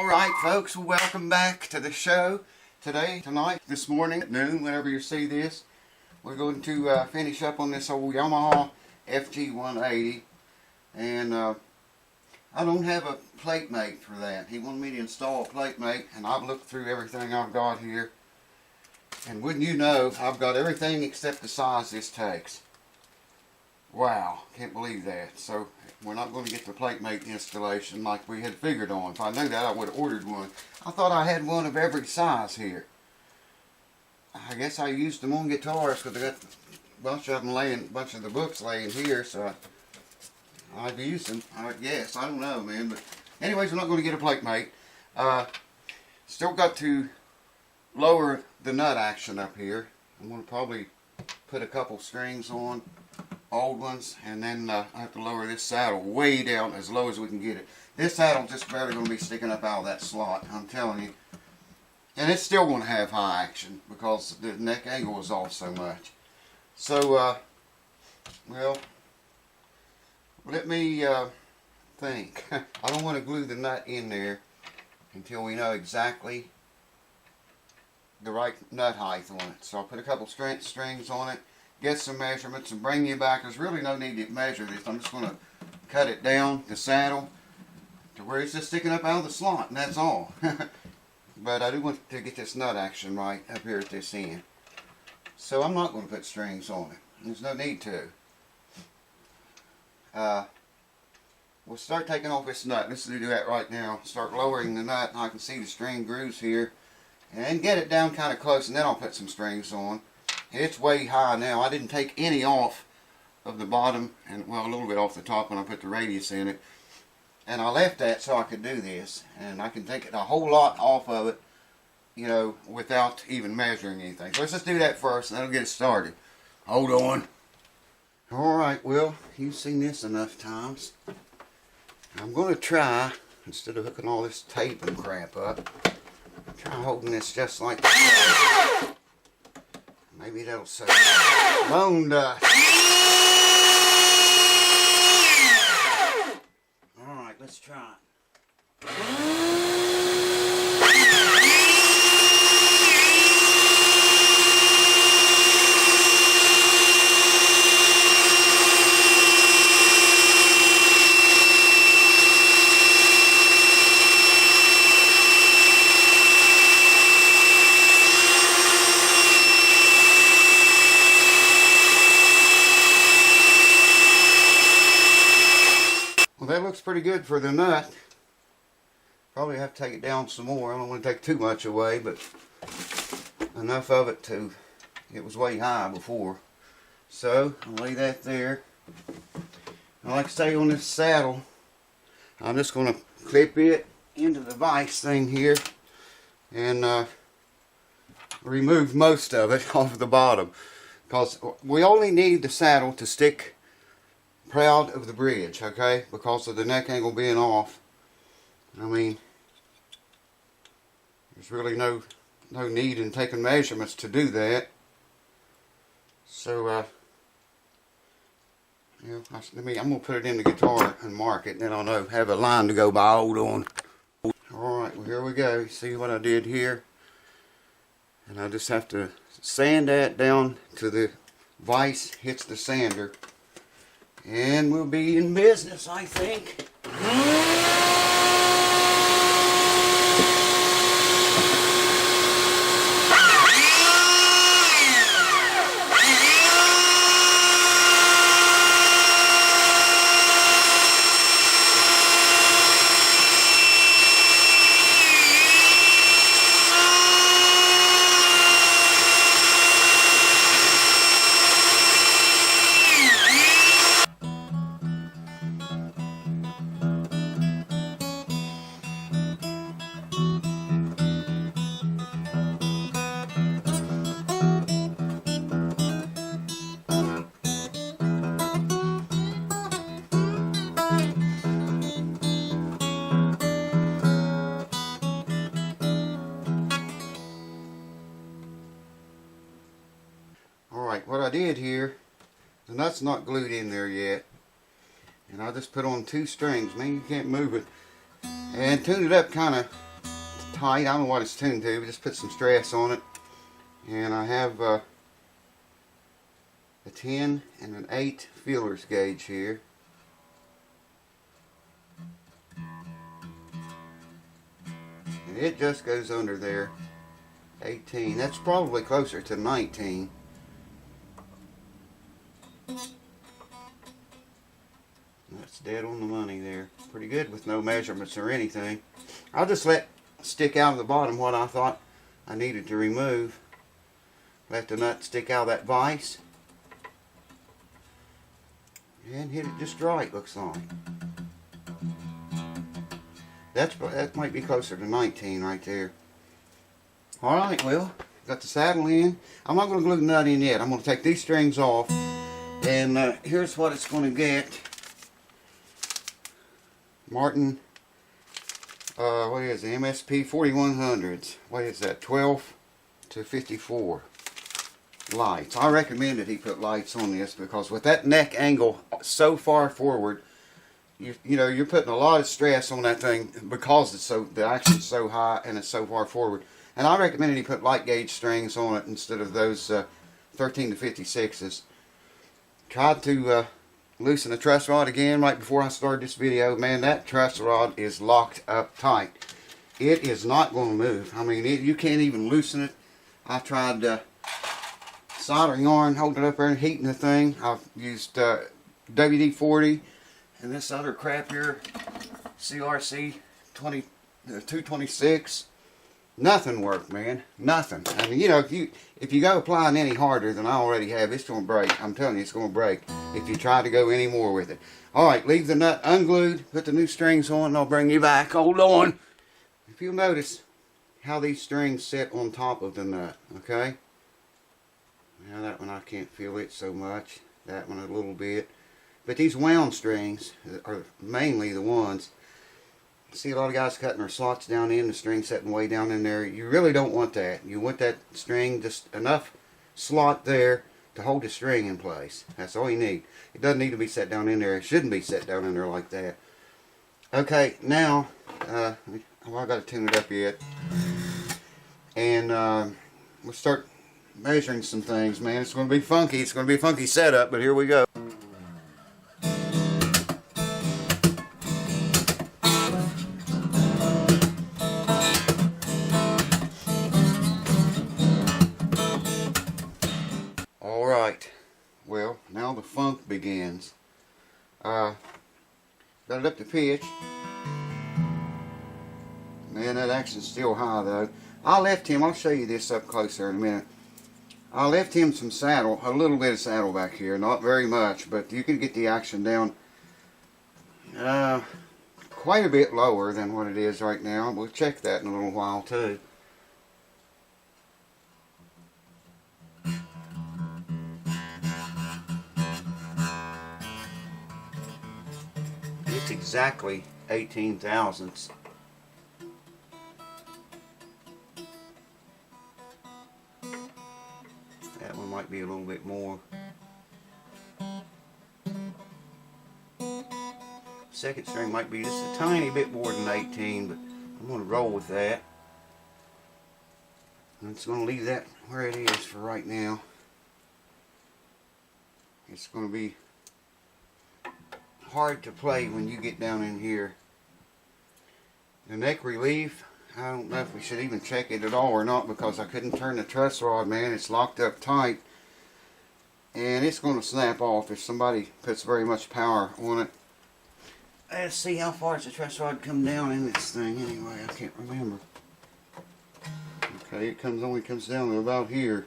Alright folks, welcome back to the show. Tonight, this morning at noon, whenever you see this, we're going to finish up on this old Yamaha fg180. And I don't have a plate mate for that. He wanted me to install a plate mate, and I've looked through everything I've got here. And wouldn't you know, I've got everything except the size this takes. Wow, can't believe that. So we're not going to get the plate mate installation like we had figured on. If I knew that, I would have ordered one. I thought I had one of every size here. I guess I used them on guitars because I got a bunch of them laying, a bunch of the books laying here, so I've used them. I guess, I don't know, man. But anyways, we're not going to get a plate mate. Still got to lower the nut action up here. I'm going to probably put a couple strings on, old ones, and then I have to lower this saddle way down as low as we can get it. This saddle's just barely going to be sticking up out of that slot, I'm telling you. And it's still going to have high action because the neck angle is off so much. So, well, let me think. I don't want to glue the nut in there until we know exactly the right nut height on it. So I'll put a couple strings on it, get some measurements, and bring you back. There's really no need to measure this. I'm just going to cut it down, the saddle, to where it's just sticking up out of the slot, and that's all. But I do want to get this nut action right up here at this end. So I'm not going to put strings on it. There's no need to. We'll start taking off this nut. Let's do that right now. Start lowering the nut, and I can see the string grooves here. And get it down kind of close, and then I'll put some strings on. It's way high now. I didn't take any off of the bottom, and well, a little bit off the top when I put the radius in it. And I left that so I could do this, and I can take it a whole lot off of it, you know, without even measuring anything. So let's just do that first, and that'll get it started. Hold on. Alright, well, you've seen this enough times. I'm going to try, instead of hooking all this tape and crap up, try holding this just like that. Maybe that'll save bone dust. Alright, let's try it. That looks pretty good for the nut. Probably have to take it down some more. I don't want to take too much away, but enough of it to, it was way high before. So I'll lay that there. And like I say, on this saddle, I'm just going to clip it into the vise thing here and remove most of it off the bottom, because we only need the saddle to stick proud of the bridge, okay, because of the neck angle being off. I mean, there's really no need in taking measurements to do that. So yeah, I'm gonna put it in the guitar and mark it, and then I'll know, have a line to go by. Hold on. Alright, well, here we go. See what I did here? And I just have to sand that down to the vise hits the sander. And we'll be in business, I think. What I did here, the nut's not glued in there yet, and I just put on 2 strings. Man, you can't move it, and tune it up kind of tight. I don't know what it's tuned to, but just put some stress on it. And I have a 10 and an 8 feelers gauge here. And it just goes under there. 18. That's probably closer to 19. That's dead on the money there. Pretty good with no measurements or anything. I'll just let stick out of the bottom what I thought I needed to remove. Let the nut stick out of that vise. And hit it just right, looks like. That might be closer to 19 right there. Alright, well, got the saddle in. I'm not going to glue the nut in yet. I'm going to take these strings off. And here's what it's going to get. Martin, what is it? MSP 4100s. What is that? 12 to 54 lights. I recommend that he put lights on this because with that neck angle so far forward, you know, you're putting a lot of stress on that thing because it's the action's so high and it's so far forward. And I recommended he put light gauge strings on it instead of those 13 to 56s. Tried to loosen the truss rod again right before I started this video. Man, that truss rod is locked up tight. It is not going to move. I mean, you can't even loosen it. I tried soldering iron, holding it up there and heating the thing. I've used WD-40 and this other crap here, CRC 226. Nothing worked, man. Nothing. I mean, you know, if you go applying any harder than I already have, it's going to break. I'm telling you, it's going to break if you try to go any more with it. Alright, leave the nut unglued, put the new strings on, and I'll bring you back. Hold on. If you'll notice how these strings sit on top of the nut, okay? Now that one I can't feel it so much. That one a little bit. But these wound strings are mainly the ones. See a lot of guys cutting their slots down in, the string setting way down in there. You really don't want that. You want that string, just enough slot there to hold the string in place. That's all you need. It doesn't need to be set down in there. It shouldn't be set down in there like that. Okay, now, well, I got to tune it up yet. And we'll start measuring some things, man. It's going to be funky. It's going to be a funky setup, but here we go. Alright, well, now the funk begins. Got it up to pitch. Man, that action's still high though. I left him, I'll show you this up closer in a minute. I left him some saddle, a little bit of saddle back here, not very much, but you can get the action down quite a bit lower than what it is right now. We'll check that in a little while too. It's exactly 18 thousandths. That one might be a little bit more. Second string might be just a tiny bit more than 18, but I'm going to roll with that. I'm just going to leave that where it is for right now. It's going to be hard to play when you get down in here. The neck relief, I don't know if we should even check it at all or not because I couldn't turn the truss rod, man. It's locked up tight and it's going to snap off if somebody puts very much power on it. Let's see how far does the truss rod come down in this thing anyway. I can't remember. Okay, it only comes down to about here.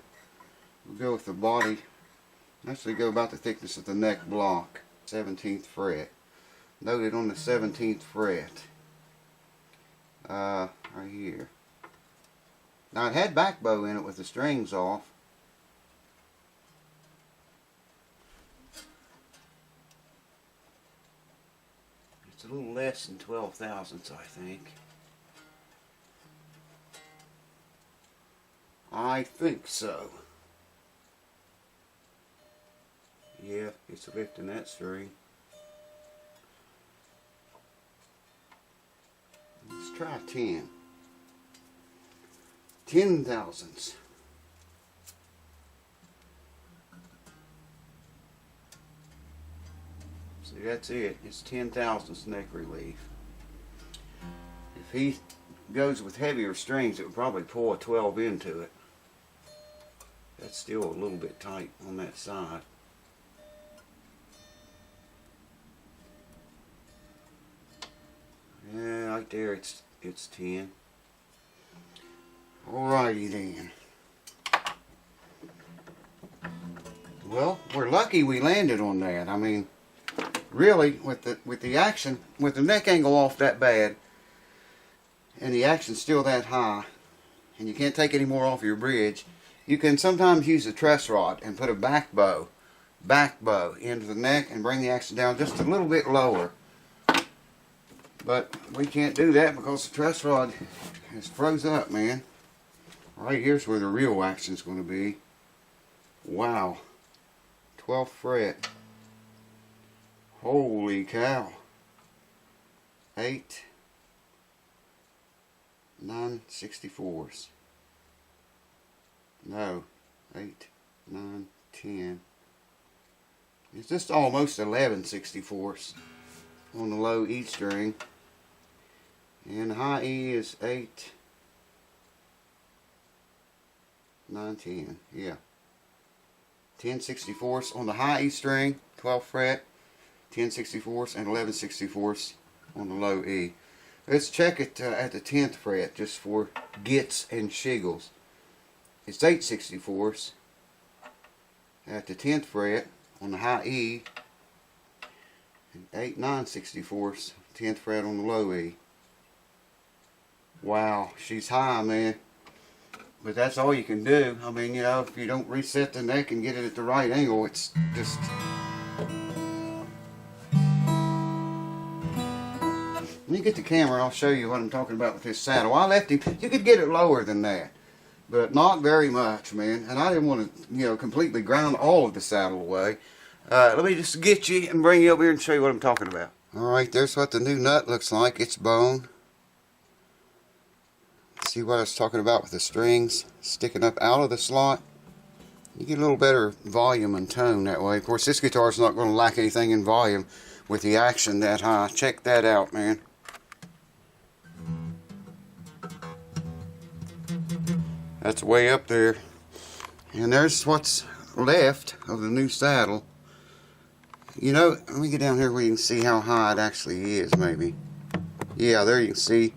We'll go with the body. Actually go about the thickness of the neck block. 17th fret. Noted on the 17th fret. Right here. Now it had back bow in it with the strings off. It's a little less than 12 thousandths, I think. I think so. Yeah, it's lifting that string. Let's try 10. 10 thousandths. See, that's it. It's 10 thousandths neck relief. If he goes with heavier strings, it would probably pull a 12 into it. That's still a little bit tight on that side. Yeah, right there it's 10. Alrighty then. Well, we're lucky we landed on that. I mean, really, with the action, with the neck angle off that bad, and the action's still that high, and you can't take any more off your bridge, you can sometimes use a truss rod and put a back bow into the neck and bring the action down just a little bit lower. But we can't do that because the truss rod is froze up, man. Right here's where the real action's going to be. Wow. 12th fret. Holy cow. 8 9/64. No, 8, 9, 10. It's just almost 11/64 on the low E string. And the high E is 8, 9, 10. Yeah. 10/64 on the high E string, 12th fret, 10/64 and 11/64 on the low E. Let's check it at the 10th fret just for gits and shiggles. It's 8/64 at the 10th fret on the high E, and 8 9/64 10th fret on the low E. Wow, she's high, man. But that's all you can do. I mean, you know, if you don't reset the neck and get it at the right angle, it's just... Let me get the camera, I'll show you what I'm talking about with this saddle. I left him, you could get it lower than that, but not very much, man. And I didn't want to, you know, completely ground all of the saddle away. Let me just get you and bring you over here and show you what I'm talking about. Alright, there's what the new nut looks like. It's bone. See what I was talking about with the strings sticking up out of the slot? You get a little better volume and tone that way. Of course, this guitar is not going to lack anything in volume with the action that high. Check that out, man. That's way up there. And there's what's left of the new saddle. You know, let me get down here where you can see how high it actually is, maybe. Yeah, there you can see.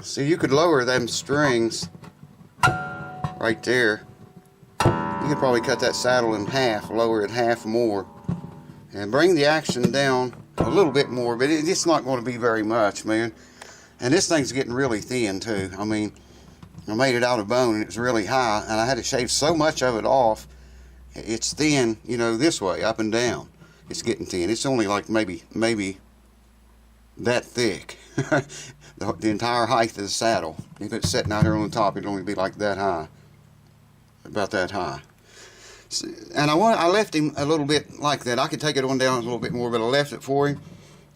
See, you could lower them strings right there. You could probably cut that saddle in half, lower it half more, and bring the action down a little bit more, but it's not going to be very much, man. And this thing's getting really thin, too. I mean, I made it out of bone, and it was really high, and I had to shave so much of it off. It's thin, you know, this way, up and down. It's getting thin. It's only like maybe that thick. The entire height of the saddle. If it's sitting out here on the top, it'd only be like that high. About that high. And I left him a little bit like that. I could take it on down a little bit more, but I left it for him.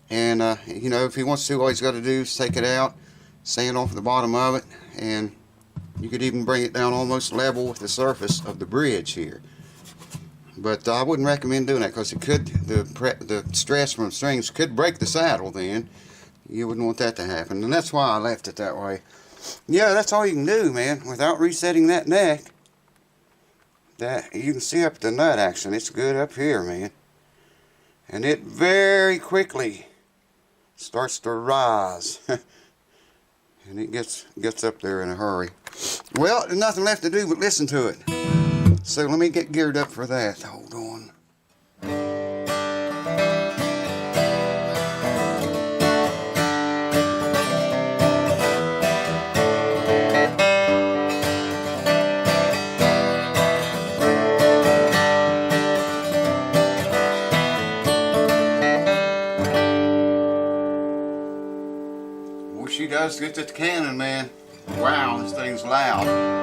And, you know, if he wants to, all he's got to do is take it out, sand off the bottom of it, and you could even bring it down almost level with the surface of the bridge here. But I wouldn't recommend doing that because it could, the stress from the strings could break the saddle then. You wouldn't want that to happen, and that's why I left it that way. Yeah, that's all you can do, man, without resetting that neck. That you can see up the nut action. It's good up here, man, and it very quickly starts to rise, and it gets up there in a hurry. Well, there's nothing left to do but listen to it. So let me get geared up for that. Hold on. She does get the cannon, man. Wow, this thing's loud.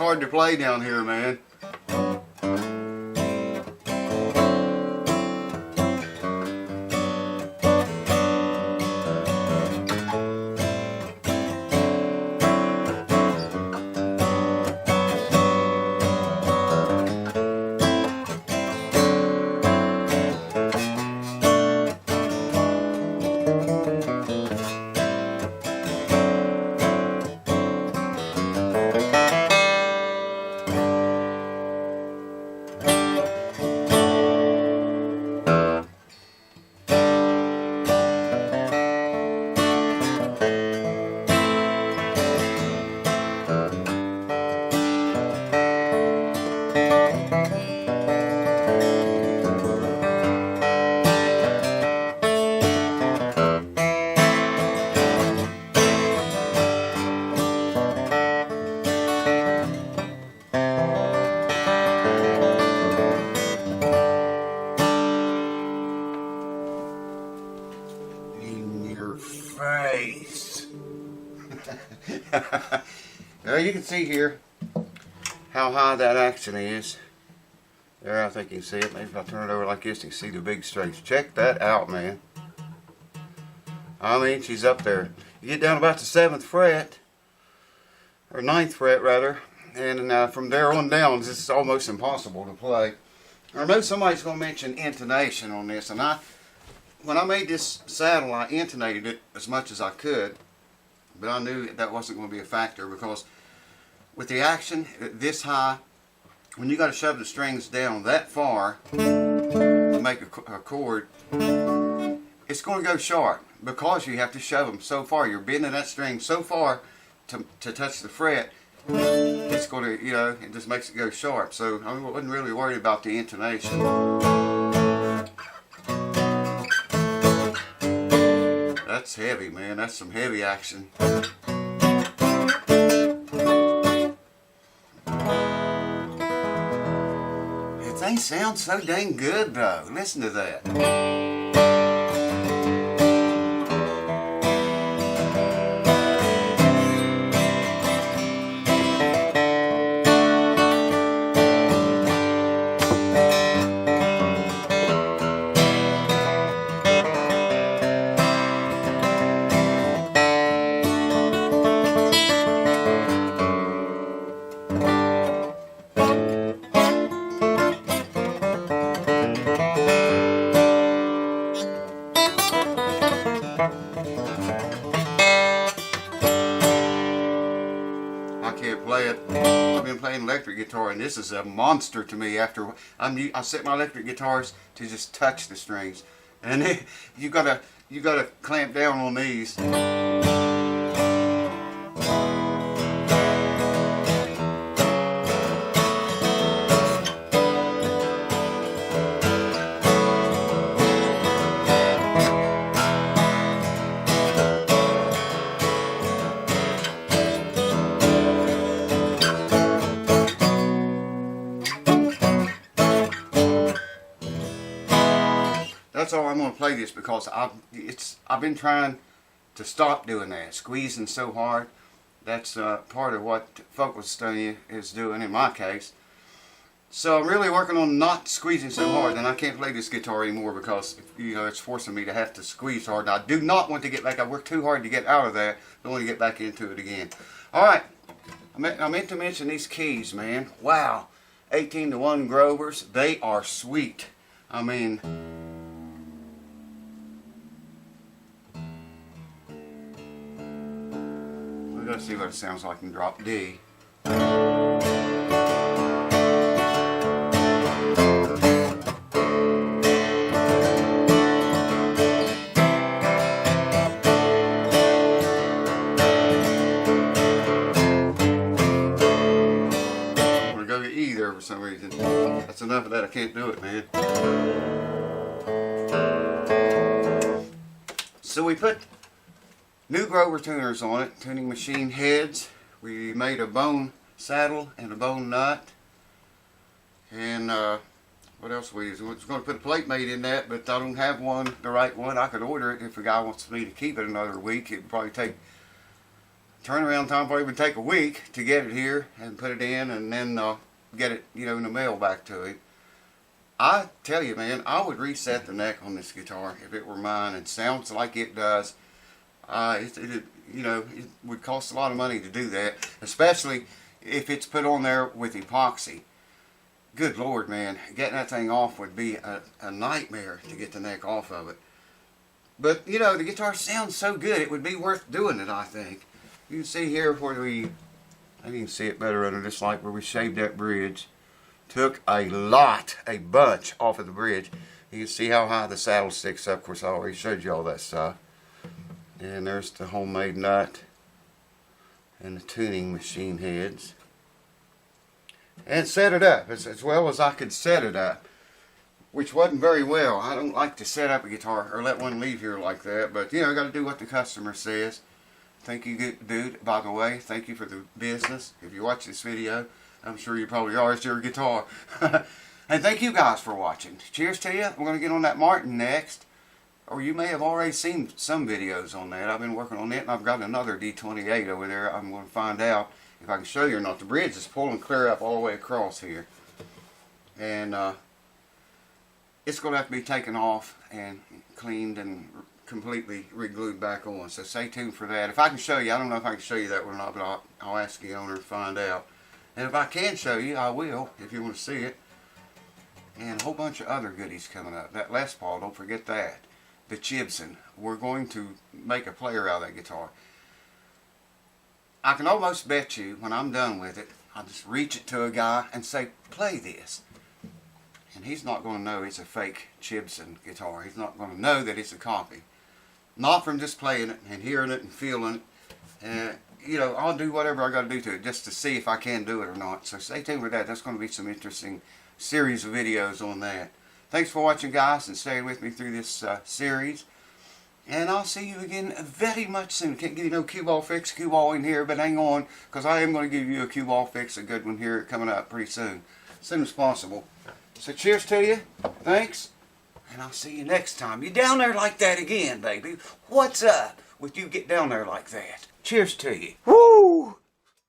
hard to play down here, man. Face. Well, you can see here how high that action is. There, I think you can see it. Maybe if I turn it over like this, you can see the big strings. Check that out, man. I mean, she's up there. You get down about the 7th fret, or 9th fret rather, and from there on down, this is almost impossible to play. I know somebody's going to mention intonation on this, and when I made this saddle, I intonated it as much as I could, but I knew that wasn't going to be a factor because with the action this high, when you got to shove the strings down that far to make a chord, it's going to go sharp because you have to shove them so far. You're bending that string so far to touch the fret. It's going to, you know, it just makes it go sharp. So I wasn't really worried about the intonation. That's heavy, man. That's some heavy action. It ain't sound so dang good though. Listen to that. I've been playing electric guitar, and this is a monster to me. After I set my electric guitars to just touch the strings, and then you gotta clamp down on these. That's all I'm going to play this because I've been trying to stop doing that, squeezing so hard. That's part of what focus is doing in my case. So I'm really working on not squeezing so hard, and I can't play this guitar anymore because, you know, it's forcing me to have to squeeze hard. And I do not want to get back. I worked too hard to get out of that. I want to get back into it again. All right, I meant to mention these keys, man. Wow, 18-to-1 Grovers. They are sweet. I mean, let's see what it sounds like in drop D. For some reason. That's enough of that. I can't do it, man. So we put new Grover tuners on it, tuning machine heads. We made a bone saddle and a bone nut. And what else we was going to put a plate mate in that, but I don't have one, the right one. I could order it if a guy wants me to keep it another week. It'd probably take turnaround time probably would take a week to get it here and put it in, and then get it, you know, in the mail back to him. I tell you, man, I would reset the neck on this guitar if it were mine. It sounds like it does. You know, it would cost a lot of money to do that, especially if it's put on there with epoxy. Good Lord, man, getting that thing off would be a nightmare to get the neck off of it. But, you know, the guitar sounds so good, it would be worth doing it, I think. You can see here where I can see it better under this light, where we shaved that bridge. Took a bunch off of the bridge. You can see how high the saddle sticks up. Of course, I already showed you all that stuff. And there's the homemade nut and the tuning machine heads. And set it up as well as I could set it up, which wasn't very well. I don't like to set up a guitar or let one leave here like that, but you know, I got to do what the customer says. Thank you, dude, by the way. Thank you for the business. If you watch this video, I'm sure you probably are. It's your guitar. And thank you guys for watching. Cheers to you. I'm going to get on that Martin next. Or you may have already seen some videos on that. I've been working on it, and I've got another D28 over there. I'm going to find out if I can show you or not. The bridge is pulling clear up all the way across here. And it's going to have to be taken off and cleaned and completely re-glued back on. So stay tuned for that. If I can show you, I don't know if I can show you that one or not, but I'll ask the owner to find out. And if I can show you, I will, if you want to see it. And a whole bunch of other goodies coming up. That Les Paul, don't forget that. The Chibson. We're going to make a player out of that guitar. I can almost bet you, when I'm done with it, I'll just reach it to a guy and say, play this. And he's not going to know it's a fake Chibson guitar. He's not going to know that it's a copy. Not from just playing it and hearing it and feeling it. You know, I'll do whatever I got to do to it just to see if I can do it or not. So stay tuned with that. That's going to be some interesting series of videos on that. Thanks for watching, guys, and staying with me through this series. And I'll see you again very much soon. Can't give you no cue ball fix, cue ball in here, but hang on, because I am going to give you a cue ball fix, a good one here coming up pretty soon. As soon as possible. So cheers to you. Thanks. And I'll see you next time. You down there like that again, baby. What's up with you get down there like that? Cheers to you. Woo!